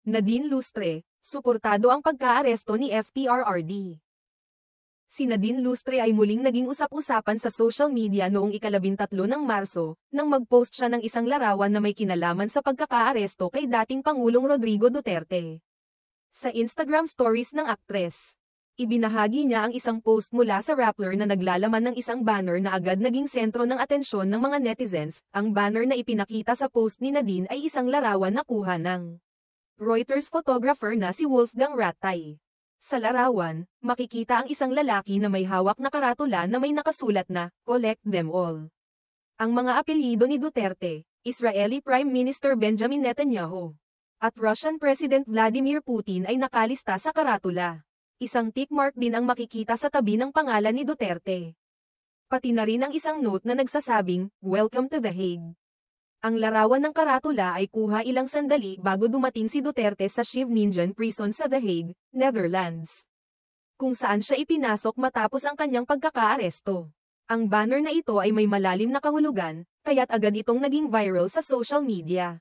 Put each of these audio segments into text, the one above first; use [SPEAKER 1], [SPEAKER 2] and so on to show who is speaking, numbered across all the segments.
[SPEAKER 1] Nadine Lustre, suportado ang pagkaaresto ni FPRRD. Si Nadine Lustre ay muling naging usap-usapan sa social media noong 13 ng Marso, nang mag-post siya ng isang larawan na may kinalaman sa pagkakaaresto kay dating Pangulong Rodrigo Duterte. Sa Instagram stories ng aktres, ibinahagi niya ang isang post mula sa Rappler na naglalaman ng isang banner na agad naging sentro ng atensyon ng mga netizens. Ang banner na ipinakita sa post ni Nadine ay isang larawan na kuha ng Reuters photographer na si Wolfgang Ratay. Sa larawan, makikita ang isang lalaki na may hawak na karatula na may nakasulat na, "Collect them all." Ang mga apelyido ni Duterte, Israeli Prime Minister Benjamin Netanyahu, at Russian President Vladimir Putin ay nakalista sa karatula. Isang tick mark din ang makikita sa tabi ng pangalan ni Duterte. Pati na rin ang isang note na nagsasabing, "Welcome to The Hague." Ang larawan ng karatula ay kuha ilang sandali bago dumating si Duterte sa Scheveningen Prison sa The Hague, Netherlands, kung saan siya ipinasok matapos ang kanyang pagkakaaresto. Ang banner na ito ay may malalim na kahulugan, kaya't agad itong naging viral sa social media.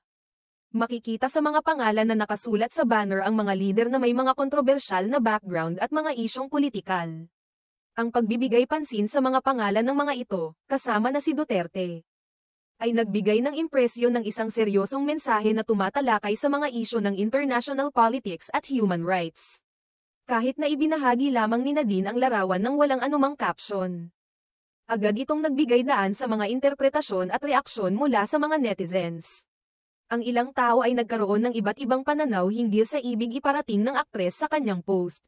[SPEAKER 1] Makikita sa mga pangalan na nakasulat sa banner ang mga lider na may mga kontrobersyal na background at mga isyong politikal. Ang pagbibigay pansin sa mga pangalan ng mga ito, kasama na si Duterte, ay nagbigay ng impresyon ng isang seryosong mensahe na tumatalakay sa mga isyu ng international politics at human rights. Kahit na ibinahagi lamang ni Nadine ang larawan ng walang anumang caption, agad itong nagbigay daan sa mga interpretasyon at reaksyon mula sa mga netizens. Ang ilang tao ay nagkaroon ng iba't ibang pananaw hinggil sa ibig iparating ng aktres sa kanyang post.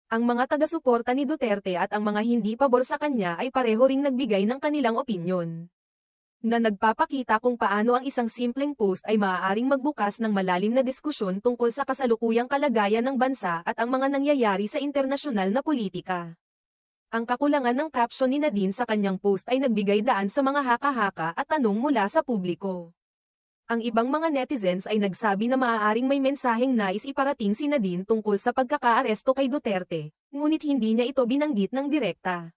[SPEAKER 1] Ang mga taga-suporta ni Duterte at ang mga hindi pabor sa kanya ay pareho ring nagbigay ng kanilang opinyon, na nagpapakita kung paano ang isang simpleng post ay maaaring magbukas ng malalim na diskusyon tungkol sa kasalukuyang kalagayan ng bansa at ang mga nangyayari sa internasyonal na politika. Ang kakulangan ng caption ni Nadine sa kanyang post ay nagbigay daan sa mga haka-haka at tanong mula sa publiko. Ang ibang mga netizens ay nagsabi na maaaring may mensaheng nais iparating si Nadine tungkol sa pagkakaaresto kay Duterte, ngunit hindi niya ito binanggit ng direkta.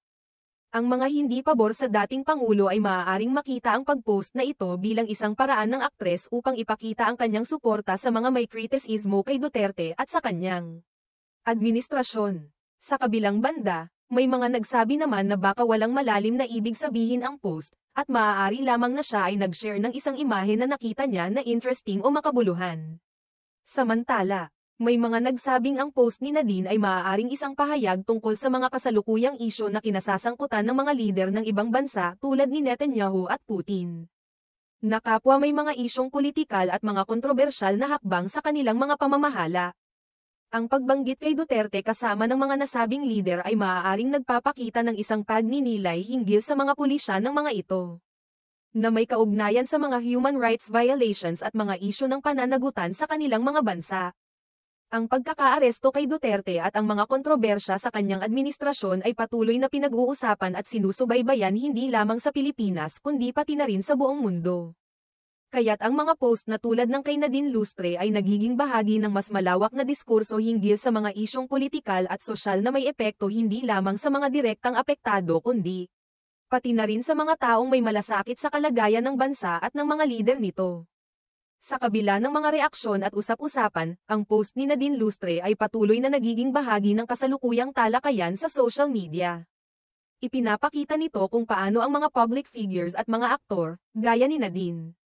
[SPEAKER 1] Ang mga hindi pabor sa dating Pangulo ay maaaring makita ang pag-post na ito bilang isang paraan ng aktres upang ipakita ang kanyang suporta sa mga may kritisismo kay Duterte at sa kanyang administrasyon. Sa kabilang banda, may mga nagsabi naman na baka walang malalim na ibig sabihin ang post, at maaari lamang na siya ay nag-share ng isang imahe na nakita niya na interesting o makabuluhan. Samantala, may mga nagsabing ang post ni Nadine ay maaaring isang pahayag tungkol sa mga kasalukuyang isyu na kinasasangkutan ng mga lider ng ibang bansa tulad ni Netanyahu at Putin, na kapwa may mga isyong politikal at mga kontrobersyal na hakbang sa kanilang mga pamamahala. Ang pagbanggit kay Duterte kasama ng mga nasabing lider ay maaaring nagpapakita ng isang pagninilay hinggil sa mga pulisya ng mga ito, na may kaugnayan sa mga human rights violations at mga isyu ng pananagutan sa kanilang mga bansa. Ang pagkakaaresto kay Duterte at ang mga kontrobersya sa kanyang administrasyon ay patuloy na pinag-uusapan at sinusubaybayan hindi lamang sa Pilipinas kundi pati na rin sa buong mundo. Kaya't ang mga post na tulad ng kay Nadine Lustre ay nagiging bahagi ng mas malawak na diskurso hinggil sa mga isyong politikal at sosyal na may epekto hindi lamang sa mga direktang apektado kundi pati na rin sa mga taong may malasakit sa kalagayan ng bansa at ng mga lider nito. Sa kabila ng mga reaksyon at usap-usapan, ang post ni Nadine Lustre ay patuloy na nagiging bahagi ng kasalukuyang talakayan sa social media. Ipinapakita nito kung paano ang mga public figures at mga aktor, gaya ni Nadine,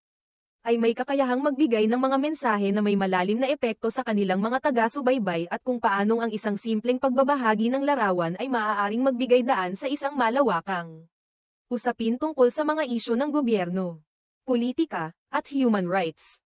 [SPEAKER 1] ay may kakayahang magbigay ng mga mensahe na may malalim na epekto sa kanilang mga taga-subaybay at kung paanong ang isang simpleng pagbabahagi ng larawan ay maaaring magbigay daan sa isang malawakang usapin tungkol sa mga isyu ng gobyerno, politika, at human rights.